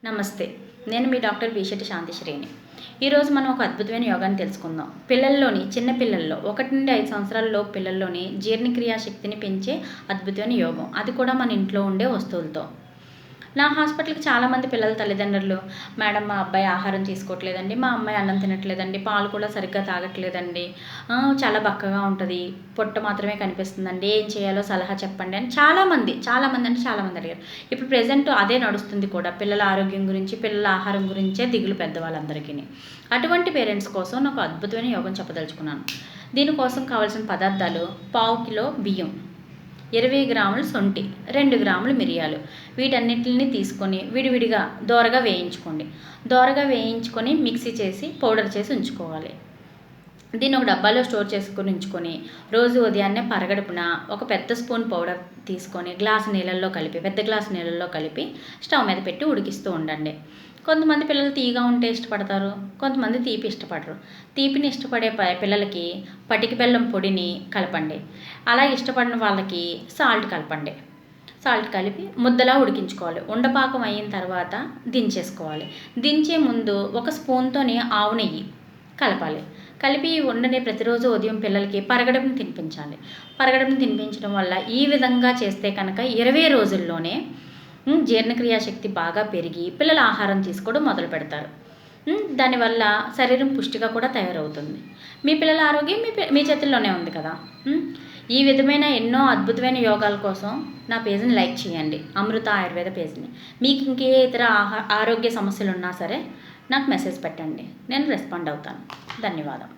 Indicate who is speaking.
Speaker 1: నమస్తే. నేను మీ doctor B. శాంతి శ్రేణి. ఈరోజు మనం ఒక అద్భుతమైన యోగాని తెలుసుకుందాం. పిల్లల్లోని చిన్న పిల్లల్లో 1 నుండి 5 సంవత్సరాలలోపు పిల్లల్లోని జీర్ణక్రియా శక్తిని పెంచే అద్భుతమైన యోగం. అది కూడా మన ఇంట్లో ఉండే వస్తువులతో. నా హాస్పిటల్‌కి చాలామంది పిల్లల తల్లిదండ్రులు, మేడం మా అబ్బాయి ఆహారం తీసుకోవట్లేదండి, మా అమ్మాయి అన్నం తినట్లేదండి, పాలు కూడా సరిగ్గా తాగట్లేదండి, చాలా బక్కగా ఉంటది, పొట్ట మాత్రమే కనిపిస్తుందండి, ఏం చేయాలో సలహా చెప్పండి అని చాలామంది అంటే చాలామంది అడిగారు. ఇప్పుడు ప్రెజెంట్ అదే నడుస్తుంది కూడా. పిల్లల ఆరోగ్యం గురించి, పిల్లల ఆహారం గురించే దిగులు పెద్దవాళ్ళందరికీని. అటువంటి పేరెంట్స్ కోసం నాకు అద్భుతమైన యోగం చెప్పదలుచుకున్నాను. దీనికోసం కావాల్సిన పదార్థాలు: పావు కిలో బియ్యం, 20 గ్రాములు శొంఠి, 2 గ్రాములు మిరియాలు. వీటన్నిటిని తీసుకొని విడివిడిగా దోరగా వేయించుకోండి. దోరగా వేయించుకొని మిక్సీ చేసి పౌడర్ చేసి ఉంచుకోవాలి. దీన్ని ఒక డబ్బాలో స్టోర్ చేసుకొని ఉంచుకొని రోజు ఉదయాన్నే పరగడుపున ఒక పెద్ద స్పూన్ పౌడర్ తీసుకొని పెద్ద గ్లాసు నీళ్ళల్లో కలిపి స్టవ్ మీద పెట్టి ఉడికిస్తూ ఉండండి. కొంతమంది పిల్లలు తీయగా ఉంటే ఇష్టపడతారు, కొంతమంది తీపి ఇష్టపడరు. తీపిని ఇష్టపడే పిల్లలకి పటిక బెల్లం పొడిని కలపండి. అలా ఇష్టపడిన వాళ్ళకి సాల్ట్ కలపండి. సాల్ట్ కలిపి ముద్దలా ఉడికించుకోవాలి. ఉండపాకం అయిన తర్వాత దించేసుకోవాలి. దించే ముందు ఒక స్పూన్తోని ఆవు నెయ్యి కలపాలి. కలిపి ఈ ఉండని ప్రతిరోజు ఉదయం పిల్లలకి పరగడుపున తినిపించాలి. పరగడుపున తినిపించడం వల్ల ఈ విధంగా చేస్తే కనుక 20 రోజుల్లోనే జీర్ణక్రియా శక్తి బాగా పెరిగి పిల్లలు ఆహారం తీసుకోవడం మొదలు పెడతారు. దానివల్ల శరీరం పుష్టిగా కూడా తయారవుతుంది. మీ పిల్లల ఆరోగ్యం మీ చేతుల్లోనే ఉంది కదా. ఈ విధమైన ఎన్నో అద్భుతమైన యోగాల కోసం నా పేజ్ని లైక్ చేయండి, అమృత ఆయుర్వేద పేజ్ని. మీకు ఇంకే ఇతర ఆరోగ్య సమస్యలు ఉన్నా సరే నాకు మెసేజ్ పెట్టండి, నేను రెస్పాండ్ అవుతాను. ధన్యవాదం.